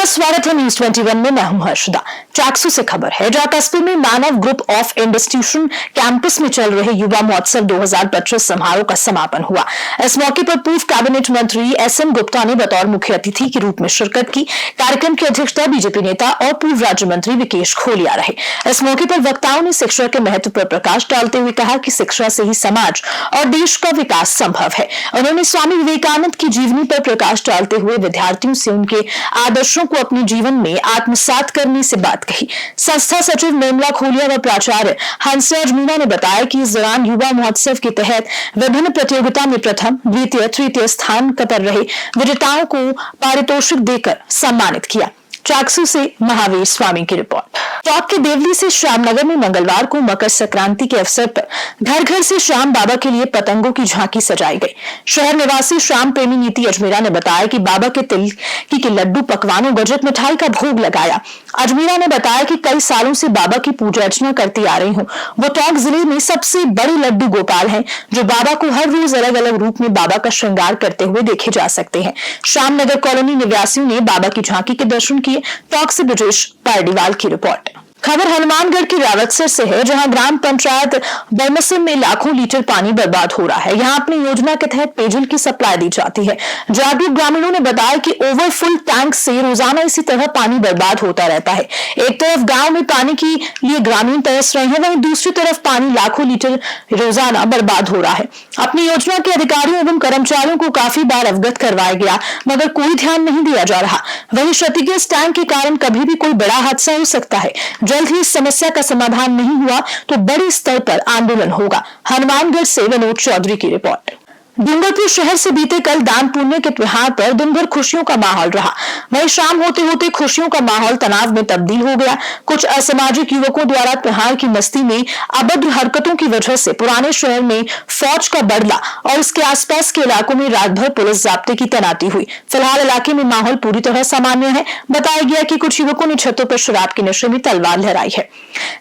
आपका स्वागत है न्यूज 21 में। मैं हूं हर्षदा। चाकसू से खबर है, जहां कस्बे में मानव ग्रुप ऑफ इंस्टीट्यूशन कैंपस में चल रहे युवा महोत्सव 2025 समारोह का समापन हुआ। इस मौके पर पूर्व कैबिनेट मंत्री एसएन गुप्ता ने बतौर मुख्य अतिथि के रूप में शिरकत की। कार्यक्रम की अध्यक्षता बीजेपी नेता और पूर्व राज्य मंत्री विकेश खोलिया रहे। इस मौके पर वक्ताओं ने शिक्षा के महत्व पर प्रकाश डालते हुए कहा कि शिक्षा से ही समाज और देश का विकास संभव है। उन्होंने स्वामी विवेकानंद की जीवनी पर प्रकाश डालते हुए विद्यार्थियों से उनके आदर्शों को अपने जीवन में आत्मसात करने से बात कही। संस्था सचिव निर्मला खोलिया व प्राचार्य हंसराज मीना ने बताया कि इस दौरान युवा महोत्सव के तहत विभिन्न प्रतियोगिता में प्रथम, द्वितीय, तृतीय स्थान पर रहे विजेताओं को पारितोषिक देकर सम्मानित किया। चाकसू से महावीर स्वामी की रिपोर्ट। टॉप के देवली से श्यामनगर में मंगलवार को मकर संक्रांति के अवसर पर घर घर से श्याम बाबा के लिए पतंगों की झांकी सजाई गई। शहर निवासी श्याम प्रेमी नीति अजमेरा ने बताया कि बाबा के तिल के लड्डू, पकवानों, गजक, मिठाई का भोग लगाया। अजमेरा ने बताया कि कई सालों से बाबा की पूजा अर्चना करती आ रही हूँ। वो टोंक जिले में सबसे बड़े लड्डू गोपाल हैं, जो बाबा को हर रोज अलग अलग रूप में बाबा का श्रृंगार करते हुए देखे जा सकते हैं। श्यामनगर कॉलोनी निवासियों ने बाबा की झांकी के दर्शन किए। टोंक से ब्रिजेश पारडीवाल की रिपोर्ट। खबर हनुमानगढ़ के रावतसर से है, जहां ग्राम पंचायत बरमसिम में लाखों लीटर पानी बर्बाद हो रहा है। यहां अपनी योजना के तहत पेयजल की सप्लाई दी जाती है। जागरूक ग्रामीणों ने बताया कि ओवरफुल टैंक से रोजाना इसी तरह पानी बर्बाद होता रहता है। एक तरफ गांव में पानी के लिए ग्रामीण तरस रहे हैं, वहीं दूसरी तरफ पानी लाखों लीटर रोजाना बर्बाद हो रहा है। अपनी योजना के अधिकारियों एवं कर्मचारियों को काफी बार अवगत करवाया गया, मगर कोई ध्यान नहीं दिया जा रहा। वहीं क्षतिग्रस्त टैंक के कारण कभी भी कोई बड़ा हादसा हो सकता है। जल्द ही इस समस्या का समाधान नहीं हुआ तो बड़े स्तर पर आंदोलन होगा। हनुमानगढ़ से विनोद चौधरी की रिपोर्ट। डूंगरपुर शहर से बीते कल दान पुण्य के त्योहार पर दिन भर खुशियों का माहौल रहा। वहीं शाम होते होते खुशियों का माहौल तनाव में तब्दील हो गया। कुछ असामाजिक युवकों द्वारा त्योहार की मस्ती में अभद्र हरकतों की वजह से पुराने शहर में फौज का बदला और इसके आसपास के इलाकों में रात भर पुलिस जाब्ते की तैनाती हुई। फिलहाल इलाके में माहौल पूरी तरह सामान्य है। बताया गया कि कुछ युवकों ने छतों पर शराब के नशे में तलवार लहराई है।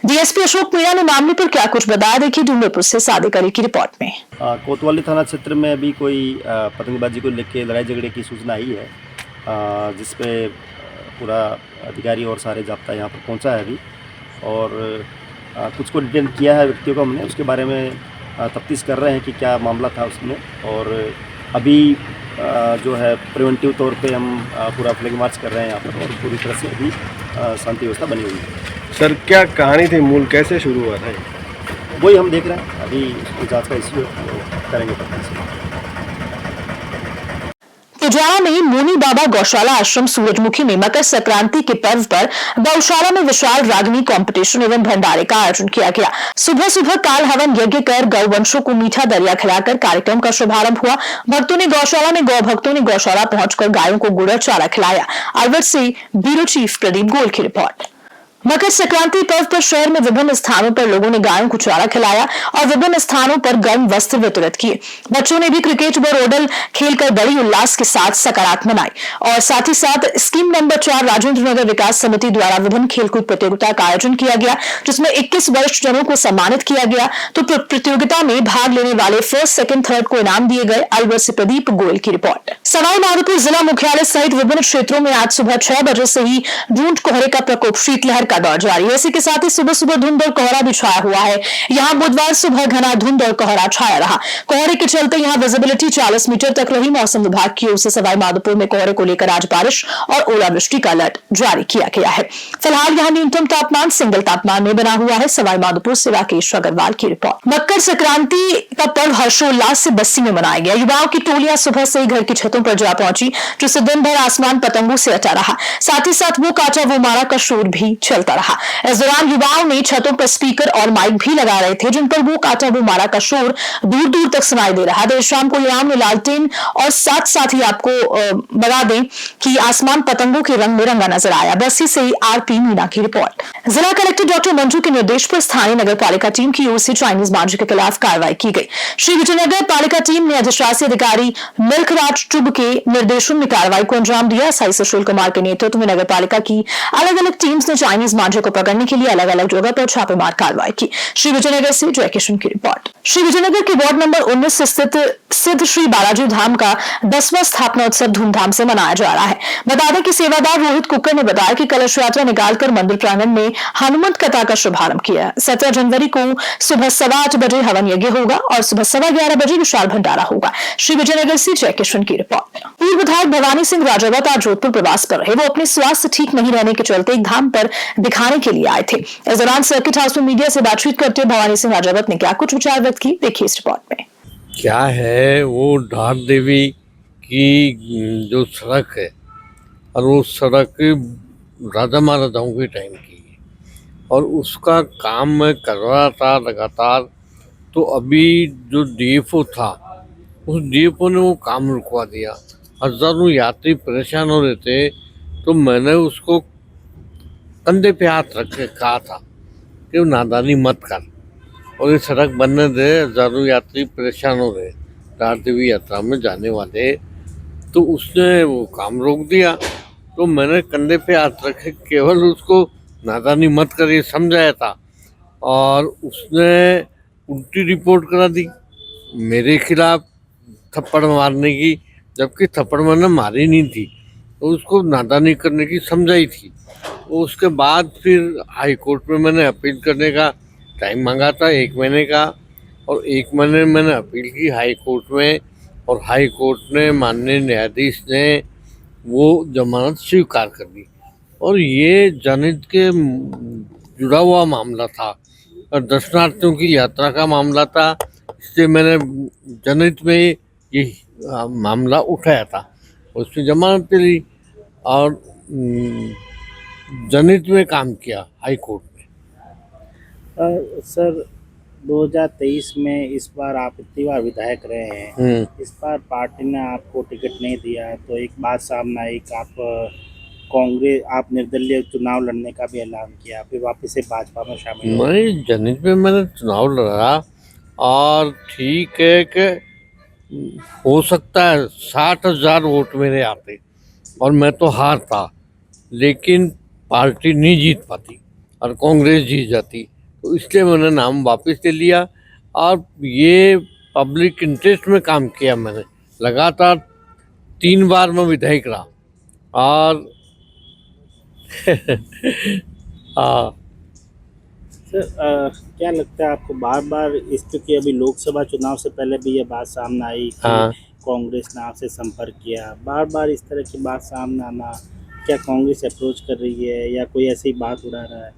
डीएसपी अशोक मीणा ने मामले पर क्या कुछ बताया, देखिए डूंगरपुर से सादिक अली की रिपोर्ट में। कोतवाली थाना क्षेत्र में अभी कोई पतंगबाजी को लेकर लड़ाई झगड़े की सूचना आई है, जिसपे पूरा अधिकारी और सारे जाब्ता यहाँ पर पहुँचा है अभी, और कुछ को डिटेन किया है व्यक्तियों को हमने। उसके बारे में तफ्तीश कर रहे हैं कि क्या मामला था उसमें। और अभी जो है प्रिवेंटिव तौर पे हम पूरा फ्लैग मार्च कर रहे हैं यहाँ पर, और पूरी तरह से अभी शांति व्यवस्था बनी हुई है। सर, क्या कहानी थी, मूल कैसे शुरू हुआ था? वही हम देख रहे हैं, अभी जांच का इश्यू करेंगे। पुजारा में मोनी बाबा गौशाला आश्रम सूरजमुखी में मकर संक्रांति के पर्व पर गौशाला में विशाल रागनी कंपटीशन एवं भंडारे का आयोजन किया गया। सुबह सुबह काल हवन यज्ञ कर गौवंशों को मीठा दरिया खिलाकर कार्यक्रम का शुभारंभ हुआ। भक्तों ने गौशाला में गौभक्तों ने गौशाला पहुंचकर गायों को गुड़ और चारा खिलाया। अलवर से ब्यूरो चीफ प्रदीप गोल की रिपोर्ट। मकर संक्रांति पर्व पर शहर में विभिन्न स्थानों पर लोगों ने गायों को चारा खिलाया और विभिन्न स्थानों पर गर्म वस्त्र वितरित किए। बच्चों ने भी क्रिकेट व रोडल खेलकर बड़ी उल्लास के साथ सकारात्मक मनाई। और साथ ही साथ स्कीम नंबर 4 राजेंद्र नगर विकास समिति द्वारा विभिन्न खेलकूद प्रतियोगिता का आयोजन किया गया, जिसमें 21 वरिष्ठ जनों को सम्मानित किया गया। तो प्रतियोगिता में भाग लेने वाले फर्स्ट, सेकंड, थर्ड को इनाम दिए गए। अलवर से प्रदीप गोयल की रिपोर्ट। सवाईमाधोपुर जिला मुख्यालय सहित विभिन्न क्षेत्रों में आज सुबह 6 बजे से ही धुंध कोहरे का प्रकोप, शीतलहर का दौर जारी है। इसी के साथ ही सुबह सुबह धुंध और कोहरा भी छाया हुआ है। यहाँ बुधवार सुबह घना धुंध और कोहरा छाया रहा। कोहरे के चलते यहाँ विजिबिलिटी 40 मीटर तक रही। मौसम विभाग की ओर से सवाईमाधोपुर में कोहरे को लेकर आज बारिश और ओलावृष्टि का अलर्ट जारी किया गया है। फिलहाल यहाँ न्यूनतम तापमान सिंगल तापमान में बना हुआ है। सवाईमाधोपुर से राकेश अग्रवाल की रिपोर्ट। मकर संक्रांति का पर्व हर्षोल्लास से बस्सी में मनाया गया। युवाओं की टोलियां सुबह से ही घर की छतों पर जा पहुंची, जिससे दिन भर आसमान पतंगों से अटा रहा। साथ ही साथ वो काचा वो मारा का शोर भी चलता रहा। इस दौरान युवाओं ने छतों पर स्पीकर और माइक भी लगा रहे थे, जिन पर वो काटा वो मारा का शोर दूर दूर तक सुनाई दे रहा। देर शाम को युवाओं ने लालटेन और साथ ही आपको बता दें कि आसमान पतंगों के रंग में रंगा नजर आया। बस्सी से आरपी मीना की रिपोर्ट। जिला कलेक्टर डॉक्टर मंजू के निर्देश पर स्थानीय नगर पालिका टीम की ओर से चाइनीज मांझे के खिलाफ कार्रवाई की गई। श्री विजयनगर पालिका टीम ने अधिशासी अधिकारी मिल्खराज चुब के निर्देशों में कार्रवाई को अंजाम दिया। एसआई सुशील कुमार के नेतृत्व में नगर पालिका की अलग अलग टीम्स ने चाइनीज अजीज मांझे को पकड़ने के लिए अलग अलग जगह पर छापेमार कार्रवाई की। श्री विजयनगर से जय किशन की रिपोर्ट। श्री विजयनगर के वार्ड नंबर 19 स्थित सिद्ध श्री बालाजी धाम का 10वां स्थापना उत्सव धूमधाम से मनाया जा रहा है। बता दें कि सेवादार रोहित कुक्कर ने बताया कि कलश यात्रा निकालकर मंदिर प्रांगण में हनुमंत कथा का शुभारंभ किया। 17 जनवरी को सुबह 8:15 बजे हवन यज्ञ होगा और सुबह 11:15 बजे विशाल भंडारा होगा। श्री विजयनगर से जय किशन की रिपोर्ट। पूर्व विधायक भवानी सिंह राजावत आज जोधपुर प्रवास पर रहे। वो अपने स्वास्थ्य ठीक नहीं रहने के चलते एक धाम पर दिखाने के लिए आए थे। इस दौरान सर्किट हाउस में मीडिया से बातचीत करते भवानी सिंह राजावत ने क्या कुछ विचार व्यक्त किए, देखिए इस रिपोर्ट में। क्या है वो ढार देवी की जो सड़क है और वो सड़क राजा महाराजाओं के टाइम की है और उसका काम मैं कर रहा था लगातार। तो अभी जो डीएफओ था उस डीएफओ ने वो काम रुकवा दिया। हजारों यात्री परेशान हो रहे थे तो मैंने उसको कंधे पे हाथ रख के कहा था कि नादानी मत कर और ये सड़क बनने दे, हजारों यात्री परेशान हो रहे ढार देवी यात्रा में जाने वाले। तो उसने वो काम रोक दिया। तो मैंने कंधे पे हाथ रखे केवल उसको नादानी मत कर ये समझाया था और उसने उल्टी रिपोर्ट करा दी मेरे खिलाफ थप्पड़ मारने की, जबकि थप्पड़ मैंने मारी नहीं थी। तो उसको नादानी करने की समझाई थी। उसके बाद फिर हाई कोर्ट में मैंने अपील करने का टाइम मांगा था 1 महीने का और 1 महीने मैंने अपील की हाई कोर्ट में और हाई कोर्ट ने माननीय न्यायाधीश ने वो जमानत स्वीकार कर दी। और ये जनहित के जुड़ा हुआ मामला था और दर्शनार्थियों की यात्रा का मामला था, इसलिए मैंने जनहित में ये मामला उठाया था। उसमें जमानत ली और जनहित में काम किया हाई कोर्ट में। सर 2023 में इस बार आप इतनी बार विधायक रहे हैं, इस बार पार्टी ने आपको टिकट नहीं दिया तो एक बात सामने आई कि आप निर्दलीय चुनाव लड़ने का भी ऐलान किया, फिर वापस से भाजपा में शामिल हुए। नहीं, जनहित में मैंने चुनाव लड़ा और ठीक है कि हो सकता है 60,000 वोट मेरे आते और मैं तो हारता, लेकिन पार्टी नहीं जीत पाती और कांग्रेस जीत जाती। तो इसलिए मैंने नाम वापस ले लिया और ये पब्लिक इंटरेस्ट में काम किया। मैंने लगातार 3 बार मैं विधायक रहा और हाँ सर क्या लगता है आपको बार बार इस, क्योंकि अभी लोकसभा चुनाव से पहले भी ये बात सामने आई कि हाँ। कांग्रेस ने आपसे संपर्क किया, बार बार इस तरह की बात सामने आना, क्या कांग्रेस अप्रोच कर रही है या कोई ऐसी बात उड़ा रहा है?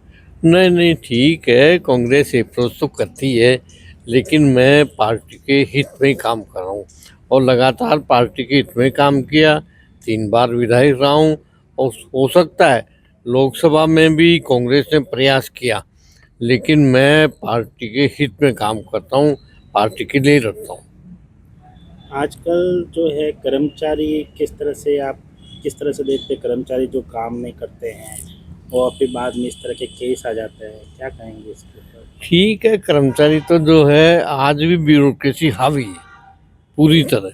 नहीं, ठीक है, कांग्रेस अप्रोच तो करती है, लेकिन मैं पार्टी के हित में ही काम कर रहा हूँ और लगातार पार्टी के हित में काम किया। 3 बार विधायक रहा हूँ और हो सकता है लोकसभा में भी कांग्रेस ने प्रयास किया, लेकिन मैं पार्टी के हित में काम करता हूँ, पार्टी के लिए लड़ता हूँ। आजकल जो है कर्मचारी किस तरह से देखते हैं, कर्मचारी जो काम नहीं करते हैं और फिर बाद में इस तरह के केस आ जाते हैं, क्या कहेंगे इसके ऊपर? ठीक है, कर्मचारी तो जो है आज भी ब्यूरोक्रेसी हावी है पूरी तरह।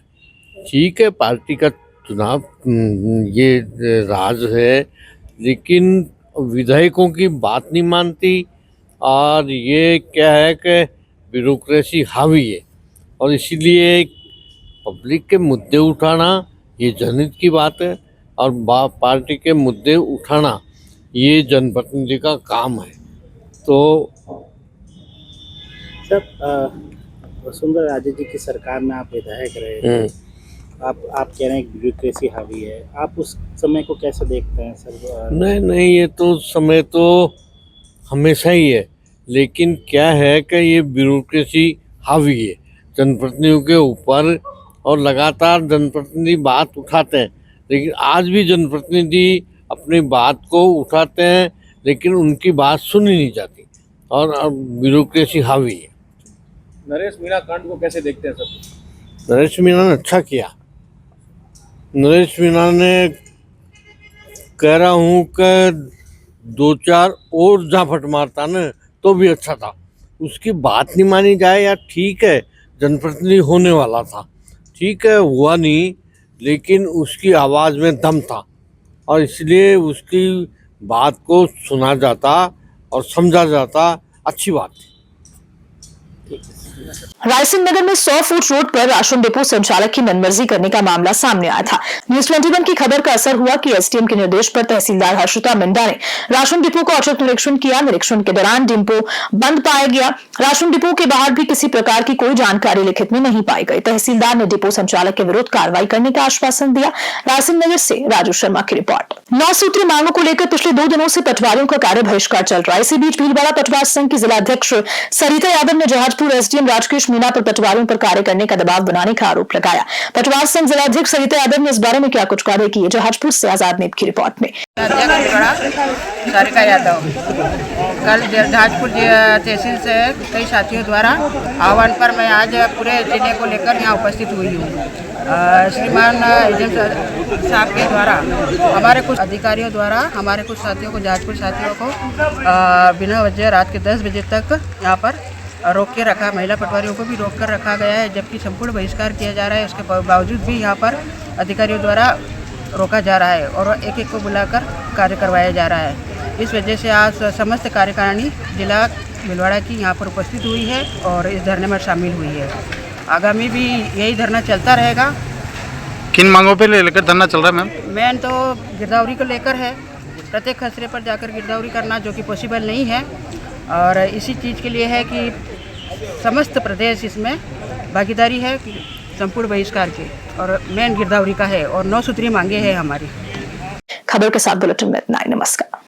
ठीक है, पार्टी का चुनाव ये राज है, लेकिन विधायकों की बात नहीं मानती और ये क्या है कि ब्यूरोक्रेसी हावी है और इसीलिए पब्लिक के मुद्दे उठाना ये जनहित की बात है और पार्टी के मुद्दे उठाना ये जनप्रतिनिधि का काम है। तो सर वसुंधरा राजे जी की सरकार में आप विधायक रहे, आप कह रहे हैं ब्यूरोक्रेसी हावी है, आप उस समय को कैसे देखते हैं सर? नहीं, ये तो समय तो हमेशा ही है, लेकिन क्या है कि ये ब्यूरोक्रेसी हावी है जनप्रतिनिधियों के ऊपर और लगातार जनप्रतिनिधि बात उठाते हैं, लेकिन आज भी जनप्रतिनिधि अपनी बात को उठाते हैं लेकिन उनकी बात सुनी नहीं जाती और ब्यूरोक्रेसी हावी है। नरेश मीणा कांड को कैसे देखते हैं सर? नरेश मीणा ने अच्छा किया। नरेश मीणा ने कह रहा हूँ कि 2-4 और झापट मारता ना तो भी अच्छा था। उसकी बात नहीं मानी जाए या ठीक है, जनप्रतिनिधि होने वाला था, ठीक है, हुआ नहीं, लेकिन उसकी आवाज़ में दम था और इसलिए उसकी बात को सुना जाता और समझा जाता, अच्छी बात थी। रायसिंह नगर में 100 फुट रोड पर राशन डिपो संचालक की मनमर्जी करने का मामला सामने आया था। न्यूज 21 की खबर का असर हुआ कि एसडीएम के निर्देश पर तहसीलदार हर्षिता मिंडा ने राशन डिपो का औचक निरीक्षण किया। निरीक्षण के दौरान डिपो बंद पाया गया। राशन डिपो के बाहर भी किसी प्रकार की कोई जानकारी लिखित में नहीं पाई गई। तहसीलदार ने डिपो संचालक के विरुद्ध कार्रवाई करने का आश्वासन दिया। रायसिंह नगर से राजू शर्मा की रिपोर्ट। 9 सूत्री मांगों को लेकर पिछले 2 दिनों से पटवारियों का कार्य बहिष्कार चल रहा है। इसी बीच भीलवाड़ा पटवार संघ की जिलाध्यक्ष सरिता यादव ने जहाजपुर एसडीएम राजकेश मीणा पर पटवारियों पर कार्य करने का दबाव बनाने का आरोप लगाया। पटवार संघ जिलाध्यक्ष सरिता यादव ने इस बारे में क्या कुछ कार्य किए, जहाजपुर से आजाद नेब की रिपोर्ट में। सरिता यादव कल जहाजपुर तहसील से कई साथियों द्वारा आह्वान पर मैं आज पूरे जिले को लेकर यहाँ उपस्थित हुई हूँ। श्रीमान एजेंट साहब के द्वारा हमारे कुछ अधिकारियों द्वारा हमारे कुछ साथियों को जहाजपुर साथियों को बिना वजह रात के 10 बजे तक यहाँ पर रोक के रखा। महिला पटवारियों को भी रोक कर रखा गया है, जबकि संपूर्ण बहिष्कार किया जा रहा है। उसके बावजूद भी यहाँ पर अधिकारियों द्वारा रोका जा रहा है और एक एक को बुलाकर कार्य करवाया जा रहा है। इस वजह से आज समस्त कार्यकारिणी जिला भीलवाड़ा की यहाँ पर उपस्थित हुई है और इस धरने में शामिल हुई है। आगामी भी यही धरना चलता रहेगा। किन मांगों पे लेकर धरना चल रहा है मैम? मेन तो गिरदावरी को लेकर है। प्रत्येक खसरे पर जाकर गिरदावरी करना जो कि पॉसिबल नहीं है और इसी चीज़ के लिए है कि समस्त प्रदेश इसमें भागीदारी है संपूर्ण बहिष्कार की और मेन गिरदावरी का है और 9 सूत्री मांगे हैं हमारी। खबर के साथ बुलेटिन में इतना ही। नमस्कार।